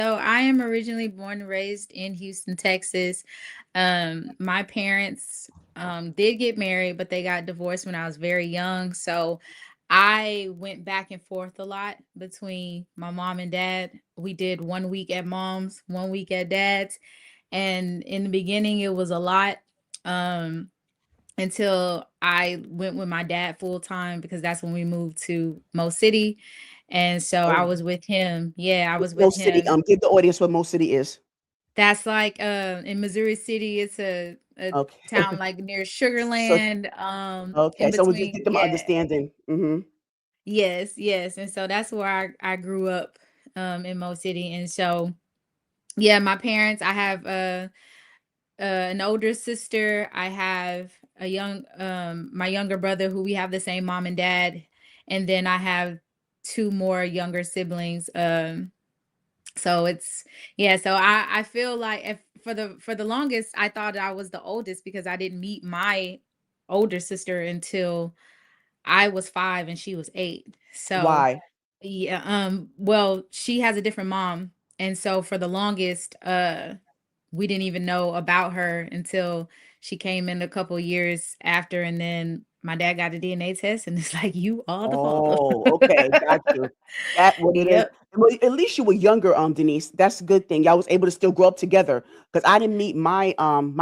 So I am originally born and raised in Houston, Texas. My parents did get married, but they got divorced when I was very young. So I went back and forth a lot between my mom and dad. We did 1 week at mom's, 1 week at dad's. And in the beginning, it was a lot. Um, until I went with my dad full time because that's when we moved to Mo City. And so I Oh, was with him. Yeah, I what's was Mo with City? him. Give the audience what Mo City is. That's like in Missouri City, it's a Okay. town like near So Sugarland, in okay, so we just between. get them Yeah. understanding. Yes, yes. And so that's where I grew up in Mo City. And so yeah, my parents, I have an older sister. I have a young my younger brother who we have the same mom and dad, and then I have two more younger siblings. So it's yeah, so I feel like if for the longest I thought I was the oldest because I didn't meet my older sister until I was 5 and she was 8. So Why? yeah, well, she has a different mom. And so for the longest, we didn't even know about her until she came in a couple years after, and then my dad got a DNA test and it's like, you are the father. Oh, okay, got you. That what it is. Yep. Well, at least you were younger, Denise. That's a good thing. Y'all was able to still grow up together. Because I didn't meet my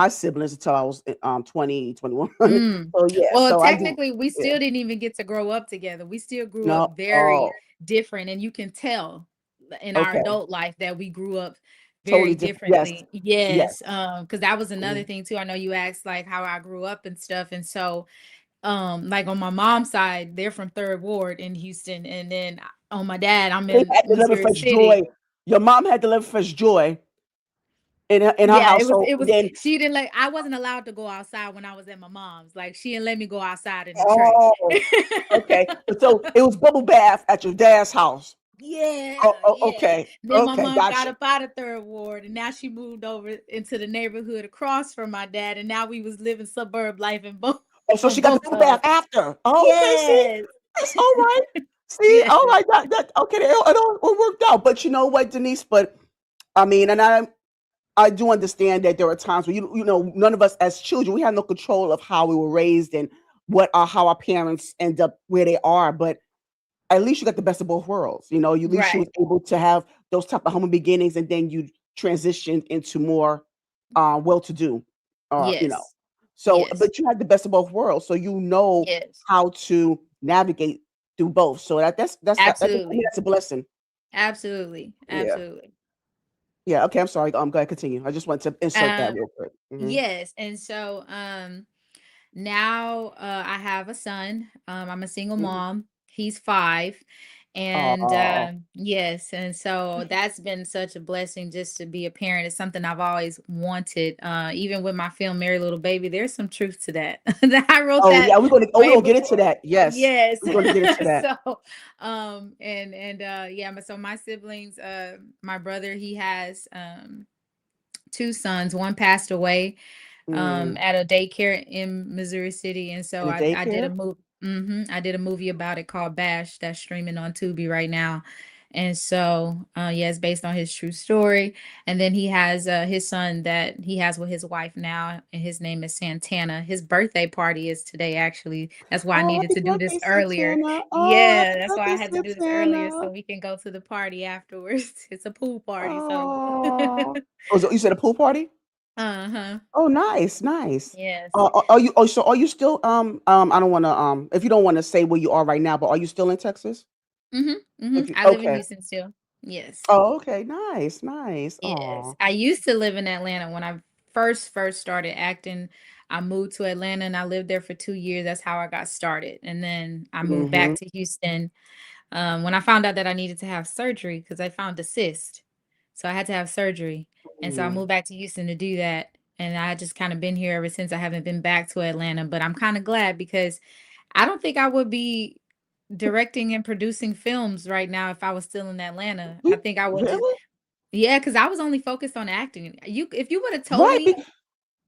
siblings until I was 20, 21. Mm. So yeah, Well, so I do. technically, we Yeah. still didn't even get to grow up together. We still grew up No. very Oh, different, and you can tell in our okay. adult life that we grew up very Totally different. Yes. differently. Yes. Yes, because that was another Mhm. thing too. I know you asked like how I grew up and stuff, and so like on my mom's side, they're from Third Ward in Houston, and then on my dad, I'm They in had to live with Missouri fresh joy. City. Your mom had to live with fresh joy in her Yeah, it was household. it And was then, she didn't let I wasn't allowed to go outside when I was at my mom's. Like she didn't let me go outside in the tray. oh, okay. So it was bubble bath at your dad's house. Yeah, Oh, yeah. okay. Then my Okay, mom got gotcha. up out of Third Ward, and now she moved over into the neighborhood across from my dad, and now we was living suburb life in both Oh, so on she got the both bubble bath sides. after. Oh, okay, see? Yes. That's all right. See? Yes. All right. That okay, it worked out. But you know what, Denise? But I mean, and I do understand that there are times where you know none of us as children we have no control of how we were raised and what are how our parents end up where they are. But at least you got the best of both worlds. You know, at least you Right. was able to have those type of humble beginnings, and then you transitioned into more well-to-do, you know. Yes. So, Yes. but you had the best of both worlds, so you know Yes. how to navigate through both. So I mean, Absolutely. that's a blessing. Absolutely. Yeah, Absolutely. yeah. Okay, I'm sorry. Go ahead, continue. I just want to insert that Um, real quick. yes. And so now I have a son. I'm a single Hmm. mom. He's 5. And Oh, yes, and so that's been such a blessing just to be a parent. It's something I've always wanted. Even with my film Merry Little Baby, there's some truth to that. That I wrote oh that yeah. We're way gonna get before. into that. Yes, Yes. we're gonna get into that. So and yeah, so my siblings, my brother, he has two sons. One passed away Mm. at a daycare in Missouri City, and so In a I did a daycare. move. I did a movie about it called Bash that's streaming on Tubi right now. And so, yeah, it's based on his true story. And then he has his son that he has with his wife now, and his name is Santana. His birthday party is today, actually. That's why I Oh, needed happy to do this birthday, earlier. Santana. Oh, Yeah, happy that's why birthday, I had to do this earlier Santana. so we can go to the party afterwards. It's a pool party, so Oh. Oh, so you said a pool party? uh-huh. Oh, nice, nice. Yes. Are you still, I don't wanna, if you don't wanna say where you are right now, but are you still in Texas? If you I live in okay. Houston still. Yes. Oh, okay, nice, nice. Yes. Oh. I used to live in Atlanta when I first started acting. I moved to Atlanta and I lived there for 2 years. That's how I got started. And then I moved back Mhm. to Houston when I found out that I needed to have surgery because I found a cyst. So I had to have surgery. And so I Mm. moved back to Houston to do that. And I just kind of been here ever since. I haven't been back to Atlanta, but I'm kind of glad because I don't think I would be directing and producing films right now if I was still in Atlanta. I think I would just Really? yeah, because I was only focused on acting. If you would have told Right, me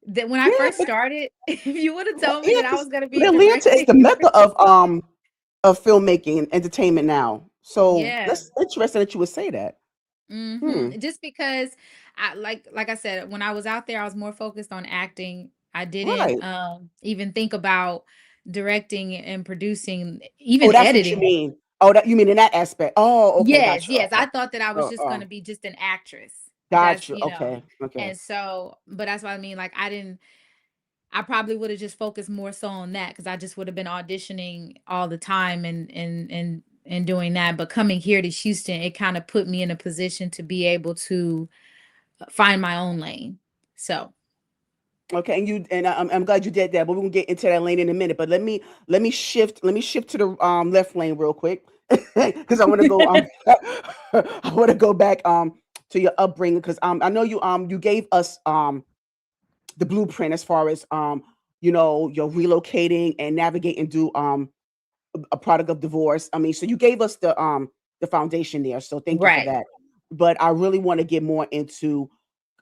that when I yeah, first started, if you would have told me yeah, that I because was gonna be Atlanta is directing the and mecca producing. of filmmaking and entertainment now. So Yeah. that's interesting that you would say that. Hmm. Just because I like I said, when I was out there, I was more focused on acting. I didn't Right. even think about directing and producing, Oh, even that's what you editing. mean. Oh, that you mean in that aspect. Oh, okay, Yes, gotcha. yes. Okay. I thought that I was Oh, just oh, gonna be just an actress. That's, gotcha. Okay, okay. and so, but that's what I mean. Like I probably would have just focused more so on that because I just would have been auditioning all the time and doing that. But coming here to Houston, it kind of put me in a position to be able to find my own lane. So Okay, and I'm glad you did that, but we're gonna get into that lane in a minute. But let me shift to the left lane real quick because I want to go I want to go back to your upbringing because I know you gave us the blueprint as far as you're relocating and navigating through a product of divorce. I mean, so you gave us the foundation there, so thank you for right. that. But I really want to get more into,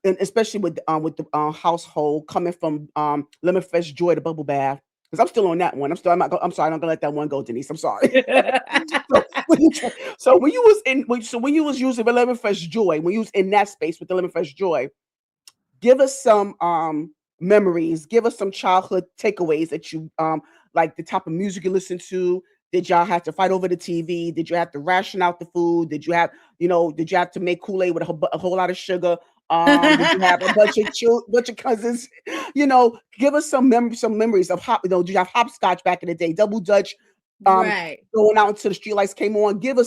and especially with the household coming from lemon fresh joy to bubble bath, because I'm still on that one. I'm sorry, I'm not gonna let that one go, Denise. I'm sorry. so when you try, so when you was in when, so when you was using the lemon fresh joy, when you was in that space with the lemon fresh joy, give us some memories, give us some childhood takeaways that you like, the type of music you listen to. Did y'all have to fight over the TV? Did you have to ration out the food? Did you have to make Kool-Aid with a whole lot of sugar? Did you have a bunch of cousins? Give us some memories of hop. Did you have hopscotch back in the day? Double Dutch, um, Right. going out until the street lights came on. Give me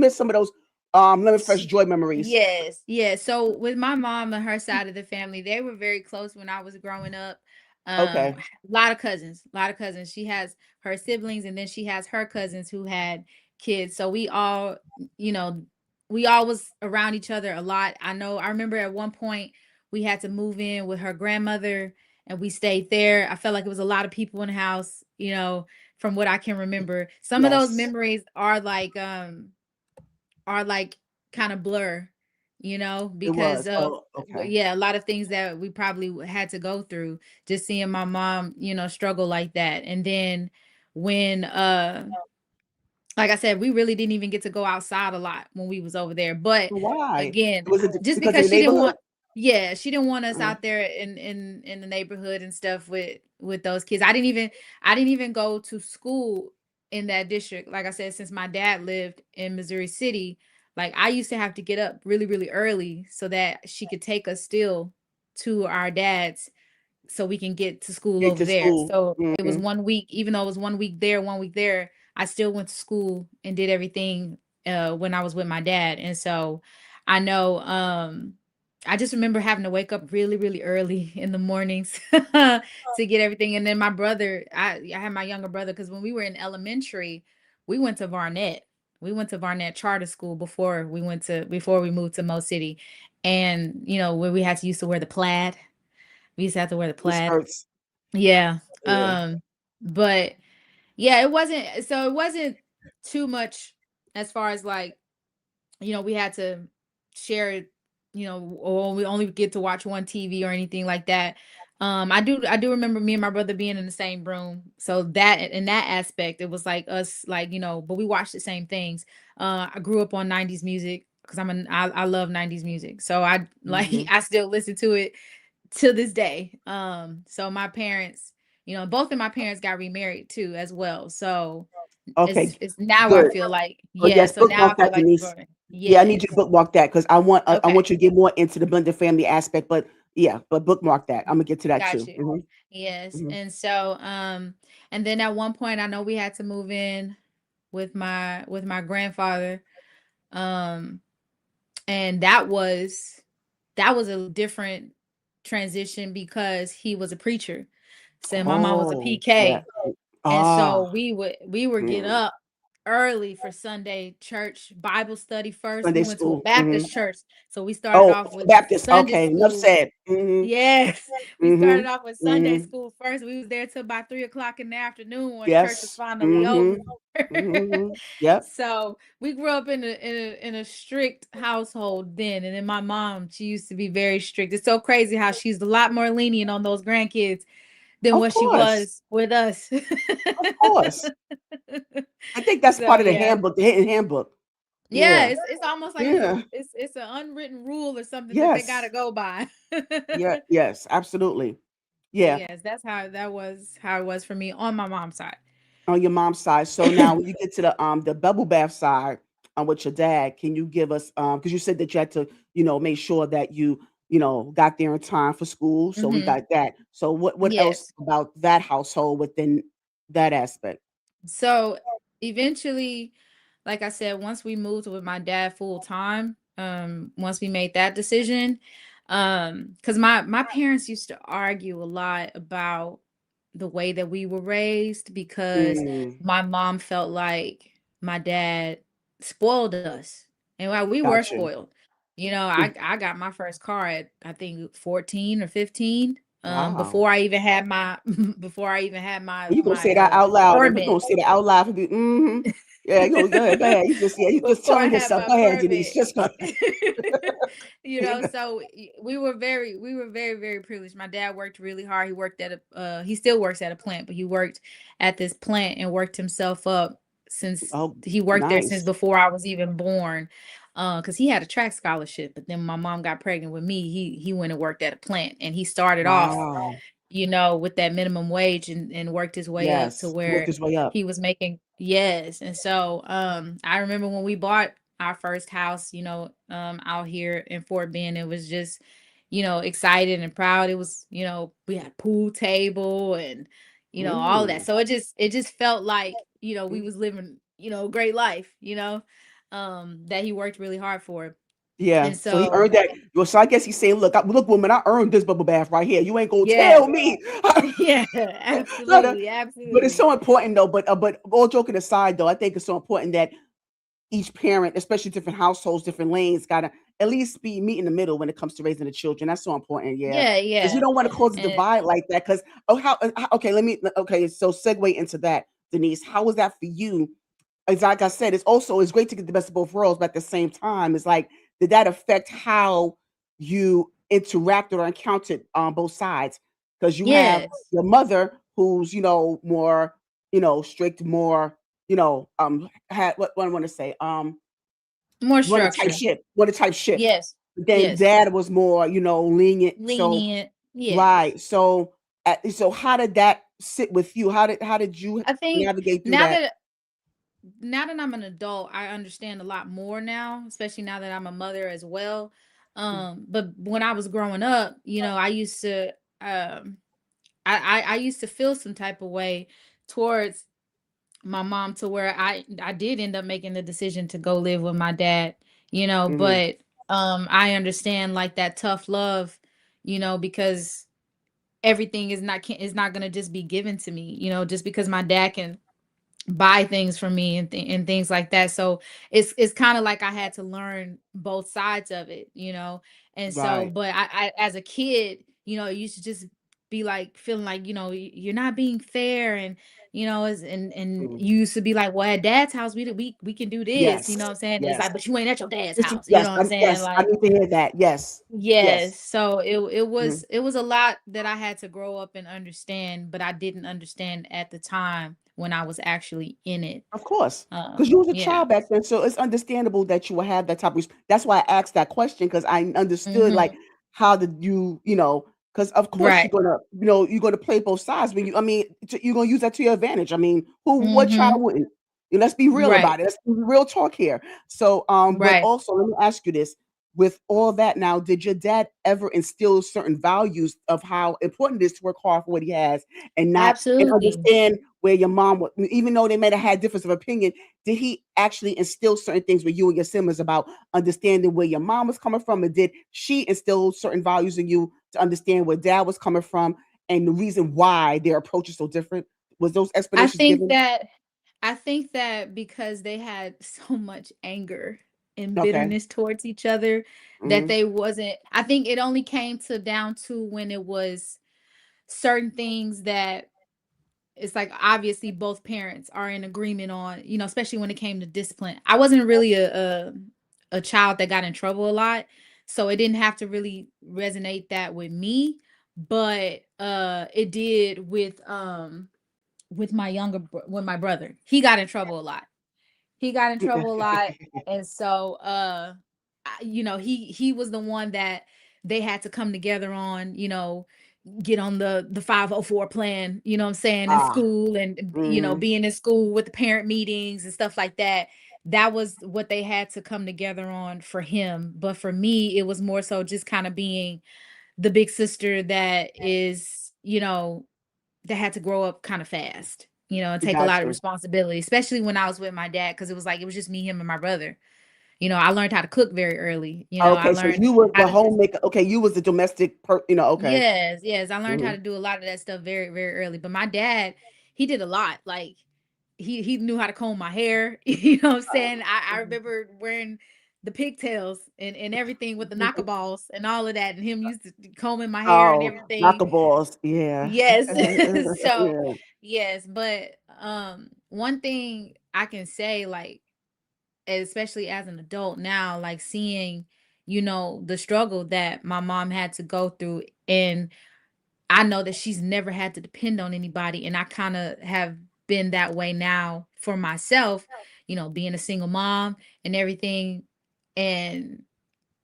some of those lemon fresh joy memories. Yes, yes. So with my mom and her side of the family, they were very close when I was growing up. Okay. A lot of cousins, a lot of cousins. She has her siblings, and then she has her cousins who had kids. So you know, we all was around each other a lot. I remember at one point we had to move in with her grandmother, and we stayed there. I felt like it was a lot of people in the house, from what I can remember. Some of those Yes. memories are like kind of blur, It because was. of Oh, okay. yeah, a lot of things that we probably had to go through, just seeing my mom, struggle like that. And then when like I said, we really didn't even get to go outside a lot when we was over there. But Why? again, Was it just because of because the neighborhood? yeah, she didn't want us Uh, out there in the neighborhood and stuff with those kids. I didn't even go to school in that district. Like I said, since my dad lived in Missouri City, like I used to have to get up really, really early so that she could take us still to our dad's so we can get to school Get over to there. school. So it was Mhm. 1 week, even though it was 1 week there, 1 week there, I still went to school and did everything when I was with my dad. And so I know I just remember having to wake up really, really early in the mornings to get everything. And then my brother, I had my younger brother because when we were in elementary, we went to Varnett. We went to Varnett Charter School before we moved to Mo City. And where we had to used to wear the plaid. We used to have to wear the The plaid. skirts. Yeah. Yeah. But yeah, it wasn't too much as far as like, we had to share it, or we only get to watch one TV or anything like that. I do remember me and my brother being in the same room. So that in that aspect, it was like us, like, but we watched the same things. I grew up on 90s music because I love 90s music. So I like Mhm. I still listen to it to this day. So my parents, both of my parents got remarried too as well. So Okay. it's now I Good. feel like, Oh, yeah, yes, so now I bookmark feel that, like we're Denise. growing. Yeah, I need you to Yes. bookmark that because I Okay. want you to get more into the blended family aspect. But yeah, but bookmark that. I'm gonna get to that Got too. you. Mhm, Yes. mhm. And so and then at one point I know we had to move in with my grandfather. Um and that was a different transition because he was a preacher. So my mom was a Oh, that. PK. And so Ah, we were getting mm. up early for Sunday church Bible study first. We Sunday went to a school. Mhm. Baptist church. So we started Oh, off with Baptist. Sunday Okay, enough school. said. Mhm, Yes. We started mhm, off with Sunday mhm. school first. We was there till about 3 o'clock in the afternoon when church was Yes. finally over. Mhm, mhm. Yep. So we grew up in a strict household then. And then my mom, she used to be very strict. It's so crazy how she's a lot more lenient on those grandkids than Of what she course. was with us. Of course. I think that's So part of the yeah. handbook, the hidden handbook. Yeah, Yeah. it's almost like Yeah. it's an unwritten rule or something that they gotta Yes. go by. Yeah. Yes. Absolutely. But Yeah. yes, that's how it was for me on my mom's side. On your mom's side. So now when you get to the bubble bath side, with your dad, can you give us, because you said that you had to, make sure that you got there in time for school, so we Mhm. got that. So what else Yes. about that household within that aspect? So eventually, like I said, once we moved with my dad full time, once we made that decision, because my parents used to argue a lot about the way that we were raised because Mm, my mom felt like my dad spoiled us. And while we were gotcha. spoiled, Mm, I got my first car at I think 14 or 15. wow. Before I even had my before I even had my You gonna my say that out loud, and we permit. gonna say that out loud for the mhm. Yeah, go ahead, go ahead. You just yeah, you just Before I telling had yourself. my Go ahead, Denise. permit. Just go. So we were very, very privileged. My dad worked really hard. He worked at a he still works at a plant, but he worked at this plant and worked himself up since Oh, he worked there since nice. before I was even born. Because he had a track scholarship, but then my mom got pregnant with me. He went and worked at a plant and he started off, Wow. with that minimum wage and worked his way up to Yes. Worked where his way up. he was making. Yes. And so I remember when we bought our first house, out here in Fort Bend, it was just, excited and proud. It was, we had pool table and, all of that. Mm. So it just felt like, we Mm. was living, a great life, that he worked really hard for. Yeah. And So he so, earned that. Well, so I guess he's saying, look, woman, I earned this bubble bath right here. You ain't gonna yeah, tell me. yeah, No, no. absolutely, But it's absolutely. so important though. But all joking aside though, I think it's so important that each parent, especially different households, different lanes, gotta at least be meet in the middle when it comes to raising the children. That's so important, yeah, Yeah, because you yeah. don't want to cause a And divide like that. Because okay, okay. So segue into that, Denise. How was that for you? It's like I said, it's great to get the best of both worlds, but at the same time, it's like did that affect how you interacted or encountered on both sides? Because you have yes, your mother who's more strict, more had what I want to say more run a tight structure. ship, run a tight ship. Yes, But then yes. dad was more lenient. So Lenient. Yes. right, so how did that sit with you? How did you I think navigate through now that? that now that I'm an adult, I understand a lot more now, especially now that I'm a mother as well. But when I was growing up, I used to I used to feel some type of way towards my mom to where I did end up making the decision to go live with my dad, Mhm, but I understand like that tough love, because everything is not going to just be given to me, just because my dad can buy things for me and things like that. So it's kind of like I had to learn both sides of it, And so, right. but I as a kid, it used to just be like feeling like, you're not being fair and and Mm. you used to be like, well, at dad's house we can do this, Yes, what I'm saying? It's yes. like, but you ain't at your dad's Just house, yes, what I'm saying? yes, I Like, need to hear that. Yes, yes. yes, so it Mhm. was it was a lot that I had to grow up and understand, but I didn't understand at the time when I was actually in it. Of course, because you was a Yeah. child back then, so it's understandable that you would have that type of that's why I asked that question because I understood, like, Mhm. how did because of course Right. you're gonna play both sides, but I mean, you're gonna use that to your advantage. I mean, what child Mhm. wouldn't? Let's be real Right. about it. Let's be real talk here. So, but Right. also let me ask you this. With all that now, did your dad ever instill certain values of how important it is to work hard for what he has and Absolutely. understand where your mom would, even though they might have had difference of opinion, did he actually instill certain things with you and your siblings about understanding where your mom was coming from? And did she instill certain values in you to understand where dad was coming from and the reason why their approach is so different? Was those I explanations think given? that I think that because they had so much anger and Okay. bitterness towards each other that Hmm. they wasn't I think it only came to down to when it was certain things that it's like obviously both parents are in agreement on, especially when it came to discipline. I wasn't really a child that got in trouble a lot, so it didn't have to really resonate that with me, but it did with my with my brother. He got in trouble a lot. He got in trouble a lot, and so he was the one that they had to come together on, get on the 504 plan, you know what I'm saying, in Ah, school, and mhm, being in school with the parent meetings and stuff like that. That was what they had to come together on for him. But for me, it was more so just kind of being the big sister that is, that had to grow up kind of fast, and take a got lot of you. responsibility, especially when I was with my dad, because it was like it was just me, him, and my brother. I learned how to cook very early. I Okay, so learned you were how the to just homemaker. Okay, you was the domestic okay. yes, yes. I learned how Mhm. to do a lot of that stuff very, very early. But my dad, he did a lot. Like he knew how to comb my hair. You know what I'm saying? I Mhm. remember wearing the pigtails and everything with the knockaballs and all of that, and him used to combing my hair and Oh, everything. knuckleballs, yeah. Yes. So Yeah, yes, but one thing I can say, like, especially as an adult now, like seeing, the struggle that my mom had to go through, and I know that she's never had to depend on anybody, and I kind of have been that way now for myself, being a single mom and everything. And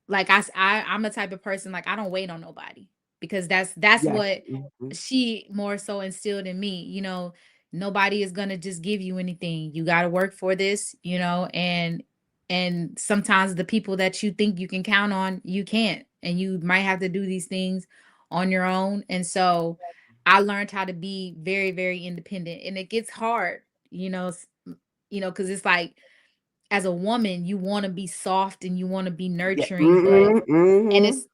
like I'm the type of person, like, I don't wait on nobody, because that's yes, what mhm. she more so instilled in me. Nobody is gonna just give you anything. You got to work for this, and sometimes the people that you think you can count on, you can't, and you might have to do these things on your own. And so I learned how to be very, very independent, and it gets hard, because it's like, as a woman, you want to be soft and you want to be Yeah, nurturing, but mhm, and mhm,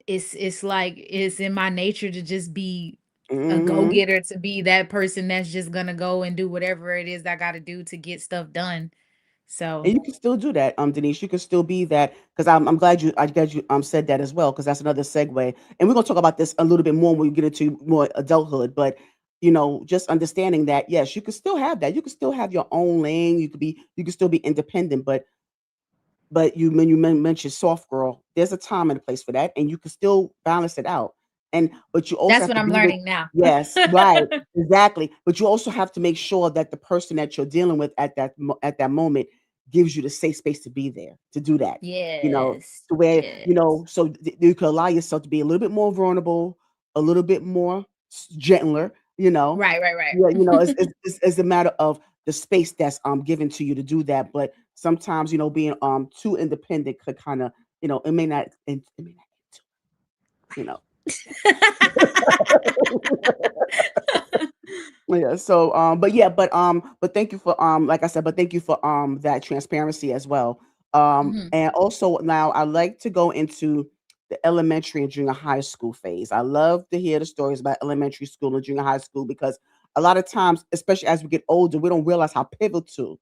it's like it's in my nature to just be a mhm. go-getter, to be that person that's just gonna go and do whatever it is I gotta do to get stuff done. So And you can still do that, Denise. You can still be that because I'm glad you said that as well because that's another segue. And we're gonna talk about this a little bit more when we get into more adulthood. But just understanding that yes, you can still have that. You can still have your own lane. You can still be independent. But when you mentioned soft girl, there's a time and a place for that, and you can still balance it out. But you also that's have what to I'm be with learning now. yes, right, exactly. But you also have to make sure that the person that you're dealing with at that moment gives you the safe space to be there to do that. Yes, To where yes. so you can allow yourself to be a little bit more vulnerable, a little bit more gentler. Right, right, Yeah, right. it's a matter of the space that's given to you to do that. But sometimes, being too independent could kind of, it may not you know. Yeah, so but yeah, but thank you for like I said, but thank you for that transparency as well. Mhm. And also now I like to go into the elementary and junior high school phase. I love to hear the stories about elementary school and junior high school because a lot of times, especially as we get older, we don't realize how pivotal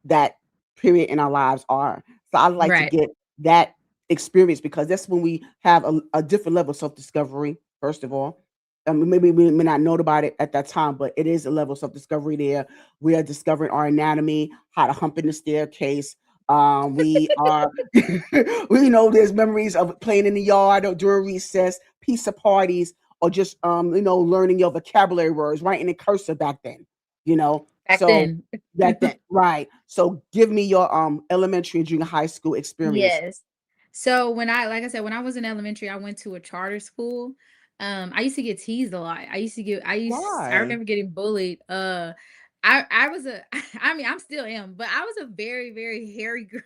that period in our lives are. So I like to Right. get that experience because that's when we have a different level of self-discovery, first of all. Maybe we may not know about it at that time, but it is a level of self-discovery there. We are discovering our anatomy, how to hump in the staircase. We are, we know there's memories of playing in the yard or during recess, pizza parties, or just, learning your vocabulary words, writing in cursive back then, you know. Back So then. back then, right. So give me your elementary and junior high school experience. Yes. So when I like I said, when I was in elementary, I went to a charter school. I used to get teased a lot. I Why? remember getting bullied. I was a I mean, I'm still am, but I was a very, very hairy girl.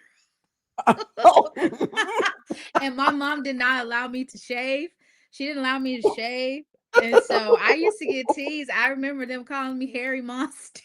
And my mom did not allow me to shave. She didn't allow me to shave. And so I used to get teased. I remember them calling me hairy monster.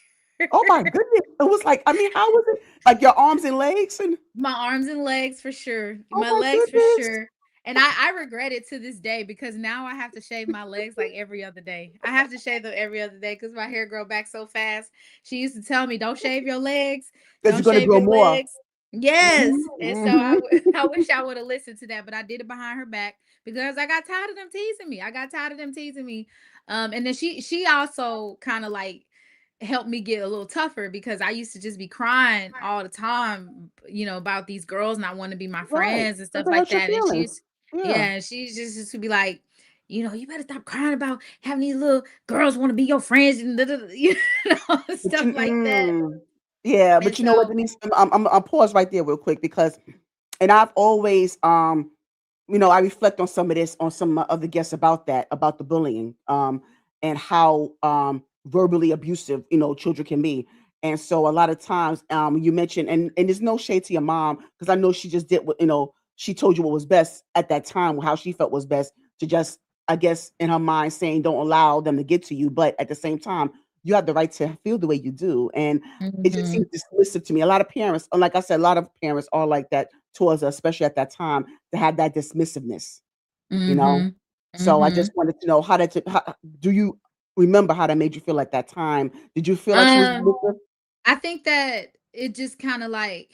Oh my goodness. It was like, I mean, how was it? Like your arms and legs and My arms and legs for sure. oh My my legs for goodness. sure. And I regret it to this day, because now I have to shave my legs like every other day. I have to shave them every other day because my hair grow back so fast. She used to tell me, "Don't shave your legs. Because you're Don't gonna shave grow your more. legs." Yes. Mhm, And so I mhm. I wish I would have listened to that, but I did it behind her back because I got tired of them teasing me. I got tired of them teasing me. And then she also kind of like helped me get a little tougher, because I used to just be crying all the time, about these girls not wanting to be my Right. friends and Because stuff it like hurt your that. And feelings. Yeah. yeah, she just used to be like, you better stop crying about having these little girls want to be your friends and da, da, da," But stuff like that. Yeah, And but you know what, so Denise? I'm pause right there real quick because, and I've always, I reflect on some of this on some of the guests about that, about the bullying, and how verbally abusive, children can be. And so a lot of times, you mentioned, and there's no shade to your mom because I know she just did what, she told you what was best at that time, how she felt was best to just, I guess, in her mind saying, don't allow them to get to you. But at the same time, you have the right to feel the way you do. And it just mhm, seems dismissive to me. A lot of parents, like I said, a lot of parents are like that towards us, especially at that time, to have that dismissiveness, you know? mhm, So I just mhm. wanted to know how do you remember how that made you feel at that time? Did you feel like she was Um, dismissive? I think that it just kind of like,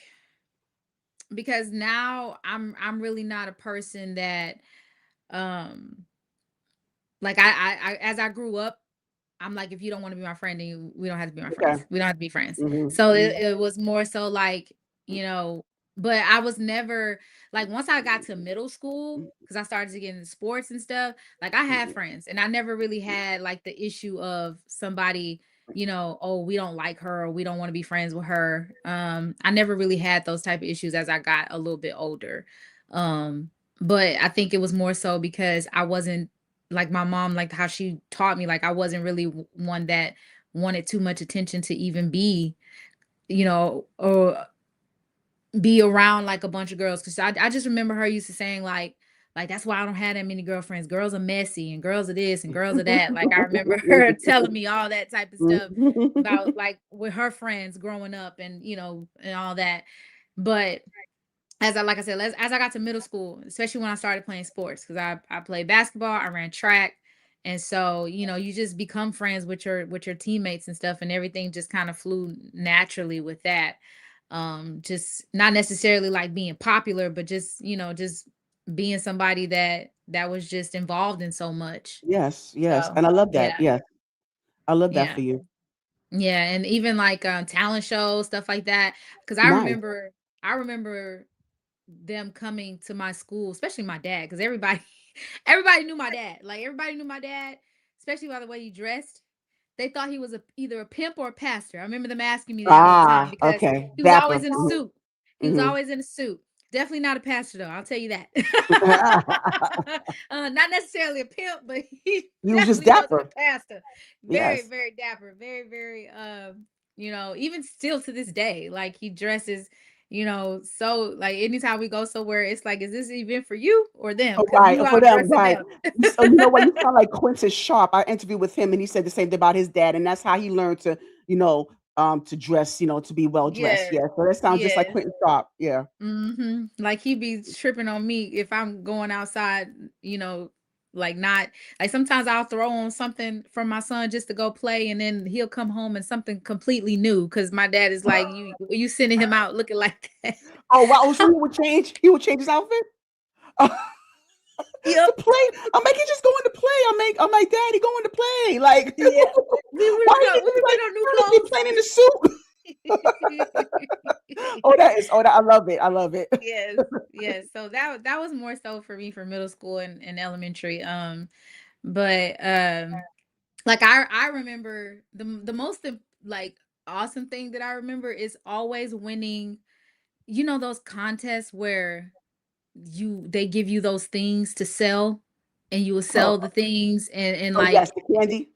because now I'm really not a person that um like as I grew up, I'm like, if you don't want to be my friend, then we don't have to be my Okay. friends. We don't have to be friends. Mhm. So it was more so like, you know, but I was never like, once I got to middle school, because I started to get into sports and stuff, like I had friends and I never really had like the issue of somebody, oh, we don't like her or we don't want to be friends with her. I never really had those type of issues as I got a little bit older. Um, but I think it was more so because I wasn't like my mom, like how she taught me, like I wasn't really one that wanted too much attention to even be, or be around like a bunch of girls. Cause I just remember her used to saying like that's why I don't have that many girlfriends. Girls are messy and girls are this and girls are that. Like I remember her telling me all that type of stuff about like with her friends growing up and and all that. But as I like I said, as I got to middle school, especially when I started playing sports, because I played basketball, I ran track, and so you just become friends with your teammates and stuff, and everything just kind of flew naturally with that. Just not necessarily like being popular, but just being somebody that was just involved in so much. Yes, yes. So And I love that. yeah, Yes. I love that yeah, for you. yeah, and even like talent shows, stuff like that. Because Nice. I remember them coming to my school, especially my dad, because everybody knew my dad. Like everybody knew my dad, especially by the way he dressed. They thought he was either a pimp or a pastor. I remember them asking me that all the time Ah, because okay. he was Dapper. always in a suit. He was Mhm. always in a suit. Definitely not a pastor though. I'll tell you that. Not necessarily a pimp, but he You was just definitely wasn't a dapper. pastor. Very, Yes. very dapper. Very, very. Even still to this day, like he dresses so like anytime we go somewhere, it's like, is this event for you or them? Oh, Because right, you for out them, dressing right. them. So you know what? You sound like Quincy Sharp. I interviewed with him, and he said the same thing about his dad, and that's how he learned to dress, to be well dressed. Yes. Yeah. So that sounds just like Yes. Quentin Sharp. Yeah. Like he be tripping on me if I'm going outside, you know, like not like sometimes I'll throw on something for my son just to go play and then he'll come home and something completely new because my dad is like, you sending him out looking like that. Oh wow. So he would change. He would change his outfit. To Yep. play. I'm like, he's just going to play. I'm like, Daddy going to play. Like, Yeah. why he We just put like on new trying to be playing in the suit? Oh, that is. Oh, that I love it. I love it. Yes, yes. So that was more so for me for middle school and elementary. But like I remember the most like awesome thing that I remember is always winning. You know those contests where they give you those things to sell, and you will Oh, sell the things and oh yes, like the candy.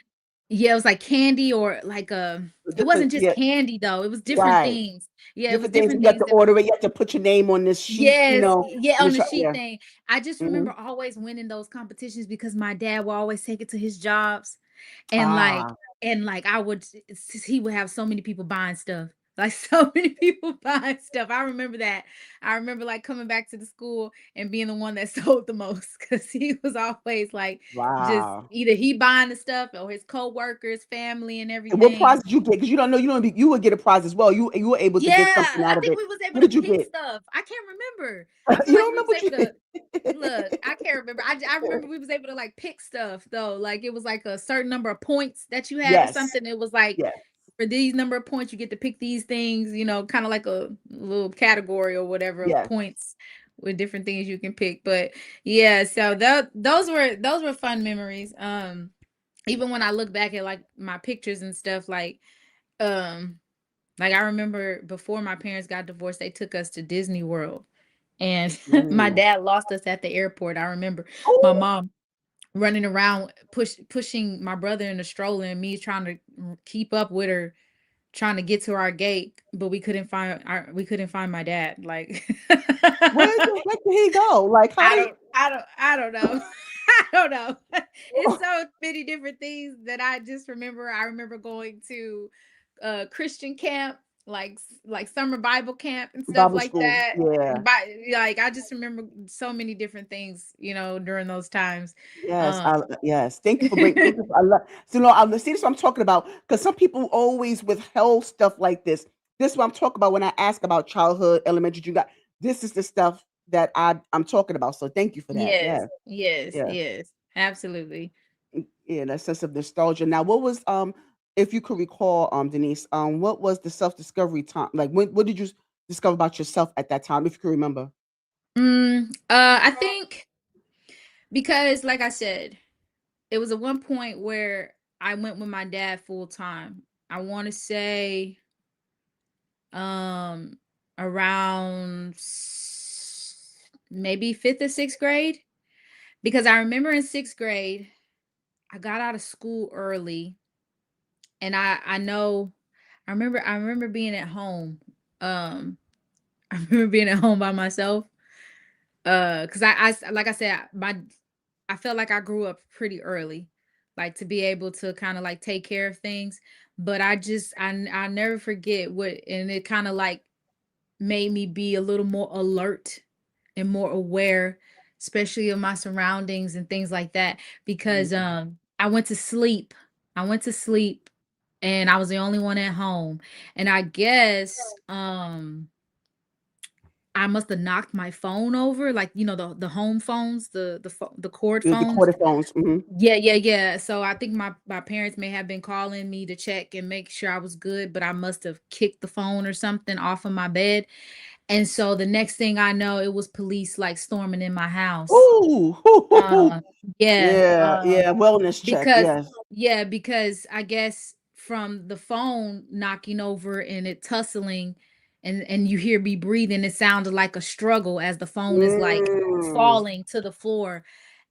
yeah, it was like candy or like it wasn't just Yeah, candy though. It was different right. things. Yeah, it was Different things. different You have things to that we order it. You have to put your name on this sheet. Yes, yeah, And on it's the sheet yeah. thing. I just remember Mhm. always winning those competitions because my dad will always take it to his jobs and Ah, I would he would have so many people buying stuff. Like so many people buying stuff. I remember that. I remember like coming back to the school and being the one that sold the most because he was always like just wow. either he buying the stuff or his co-workers, family and And what prize everything. did you get? Because you don't know, you would get a prize as well. You were able to Yeah, get something I out of think it. we was able What to did you pick get? stuff. I can't remember. I feel You like don't we remember was what able you to look. I can't remember. I remember we was able to like pick stuff though. Like it was like a certain number of points that you had or Yes. something. It was like Yes. for these number of points you get to pick these things. Kind of like a little category or whatever of Yes. points with different things you can pick. But yeah, so those were fun memories. Even when I look back at like my pictures and stuff, like um Like I remember before my parents got divorced, they took us to Disney World. And my Ooh. dad lost us at the airport. I remember my Oh, mom running around pushing my brother in the stroller and me trying to keep up with her, trying to get to our gate, but we couldn't find my dad. Like where the heck did he go? Like, how did? I don't know. I don't know. It's so many different things that I just remember. I remember going to Christian camp, like summer Bible camp and stuff Bible like school. that. Yeah. But like I just remember so many different things, during those times. Yes, Um yes. Thank you for bringing. Thank you. I love. So, no, I see this. What I'm talking about because some people always withheld stuff like this. This is what I'm talking about when I ask about childhood, elementary. You got this is the stuff that I'm talking about. So, thank you for that. yes, Yeah, yes, yeah, yes. Absolutely. yeah. That sense of nostalgia. Now, what was if you could recall, Denise, what was the self discovery time? Like, what did you discover about yourself at that time, if you can remember? I think because like I said, it was at one point where I went with my dad full time. I want to say um around maybe 5th or 6th grade, because I remember in 6th grade I got out of school early, and I remember being at home. I remember being at home by myself. Cuz like I said, I felt like I grew up pretty early, like to be able to kind of like take care of things. But I never forget what, and it kind of like made me be a little more alert and more aware, especially of my surroundings and things like that. Because Mhm. I went to sleep. I went to sleep and I was the only one at home. And I guess I must have knocked my phone over, like the home phones, the cord The phones. quarter phones. Hmm. Yeah, yeah, yeah. So I think my parents may have been calling me to check and make sure I was good, but I must have kicked the phone or something off of my bed. And so the next thing I know, it was police like storming in my house. Ooh. Uh, yeah, Yeah, yeah. Wellness check. because Yes. because I guess from the phone knocking over and it tussling, and you hear me breathing, it sounded like a struggle as the phone is like Mm. falling to the floor.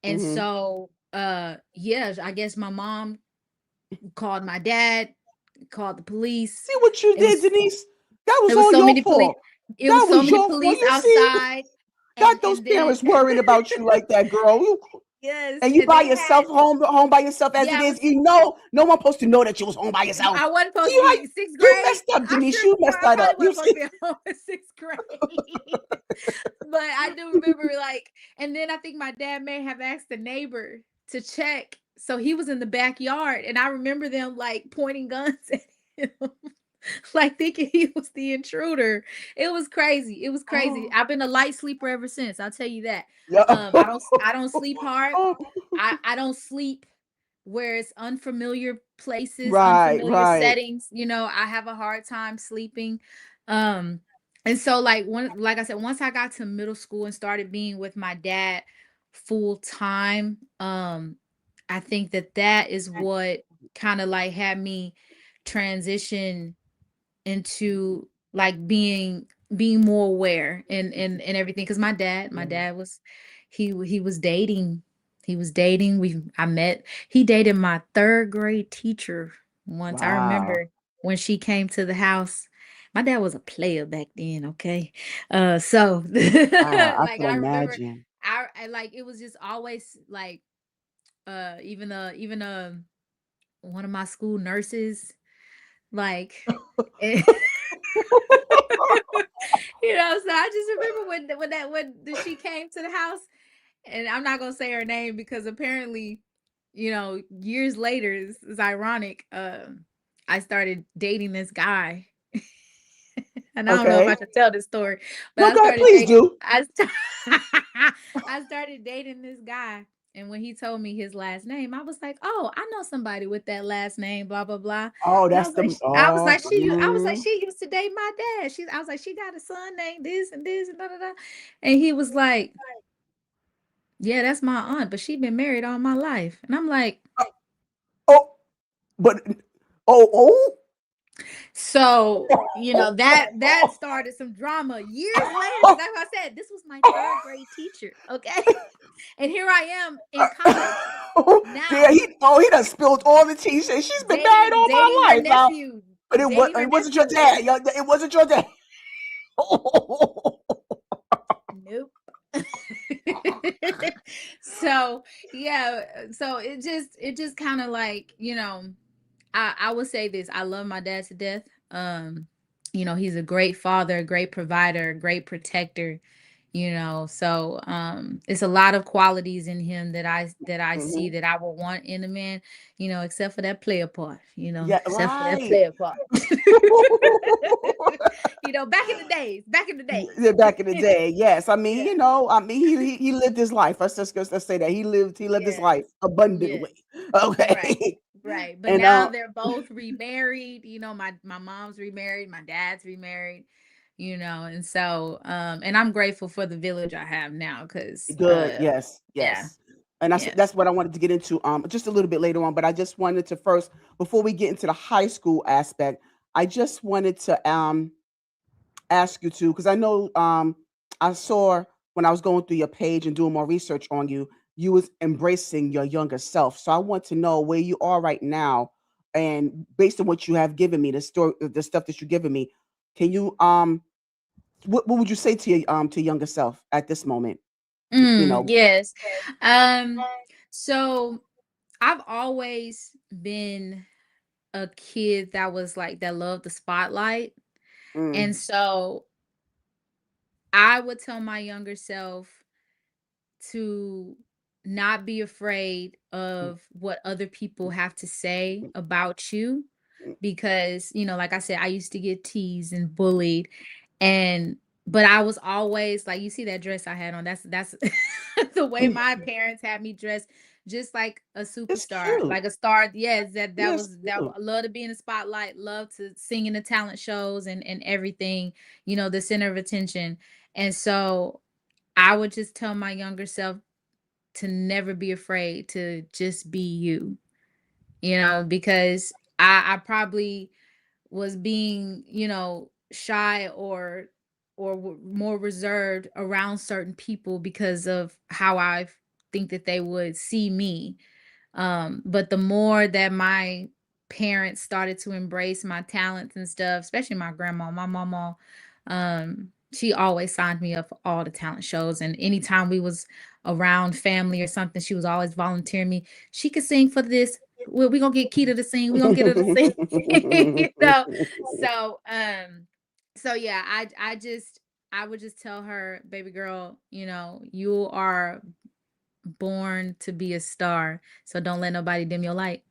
And Mhm. so yeah, I guess my mom called my dad, called the police. See what you It did, was Denise? That it was was all so your many police. fault. It That was so was many your fault. police You see? outside, Got those and then parents worrying about you like that, girl. yes, And you and by they had yourself, home by yourself as yeah, it I is. was You know, no one supposed to know that you was home by yourself. I wasn't See supposed to how be 6th you grade. messed up, I Denise. sure You messed I that up. probably You wasn't supposed see? to be at home in 6th grade. But I do remember like, and then I think my dad may have asked the neighbor to check. So he was in the backyard, and I remember them like pointing guns at him, like thinking he was the intruder. It was crazy. It was crazy. I've been a light sleeper ever since. I'll tell you that. Yeah. I don't sleep hard. I don't sleep where it's unfamiliar places, Right, unfamiliar right. settings. I have a hard time sleeping. Um, and so like I said, once I got to middle school and started being with my dad full time, I think that is what kind of like had me transition into like being more aware and everything, because my dad was he was dating, we I met he dated my third grade teacher once. I Wow. remember when she came to the house. My dad was a player back then, okay? So Wow. I like can I remember imagine. I like it was just always like even one of my school nurses, like so I just remember when she came to the house, and I'm not gonna say her name because apparently, years later, it's ironic. I started dating this guy, and I don't know if I Okay. should tell this story, but No, I God, started please dating. do. I started dating this guy, and when he told me his last name, I was like, "Oh, I know somebody with that last name." Blah blah blah. Oh, And that's the I was like, she used to date my dad. I was like, she got a son named this and da da da. And he was like, yeah, that's my aunt, but she been married all my life. And I'm like, oh, but oh. So, that started some drama years later, because like I said, this was my third grade teacher. Okay. And here I am in college Yeah, now, he done spilled all the tea. She's been married dating all dating my her life now, nephew, but dating her it wasn't your nephew. dad. It wasn't your dad. Nope. So yeah, so it just kind of like, I would say this: I love my dad to death. He's a great father, a great provider, a great protector. So it's a lot of qualities in him that I see Mhm. that I would want in a man. Except for that player part. Yeah, Except for that right. player part. Back in the days, back in the days. Yeah, back in the day, yes. I mean, Yeah. he lived his life. Let's say that he lived his Yes. life Yes. abundantly. Right. Okay. Right. But And now they're both remarried. My mom's remarried, my dad's remarried, and so and I'm grateful for the village I have now, because good, yes, yeah. yes. And that's Yeah. that's what I wanted to get into just a little bit later on, but I just wanted to first, before we get into the high school aspect, I just wanted to ask you to, because I know I saw when I was going through your page and doing more research on you, you was embracing your younger self. So I want to know where you are right now, and based on what you have given me, the stuff that you've given me, can you what would you say to younger self at this moment? You know. Yes. Um so I've always been a kid that was like that loved the spotlight. And Mm, so I would tell my younger self to not be afraid mm, of what other people have to say about you, mm, because like I said, I used to get teased and bullied, and but I was always like, you see that dress I had on, that's the way mm. my parents had me dressed, just like a It's superstar, cute. like a star. Yes, that Yes, was that. cute. I love to be in the spotlight, love to sing in the talent shows and everything, the center of attention. And so I would just tell my younger self to never be afraid to just be you, because I probably was being, shy or more reserved around certain people because of how I think that they would see me. But the more that my parents started to embrace my talents and stuff, especially my grandma, my mama, she always signed me up for all the talent shows. And anytime we was around family or something, she was always volunteering me. She could sing for this. We gonna get Keita to sing. We gonna get her to sing. you know. So yeah, I would just tell her, baby girl, you are born to be a star. So don't let nobody dim your light.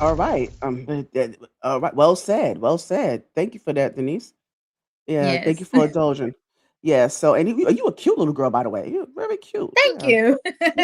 All right. All right. Well said. Well said. Thank you for that, Denise. Yeah. Thank you Yes. for indulging. Yeah. So, and you a cute little girl, by the way. You're very cute. Thank Yeah. you.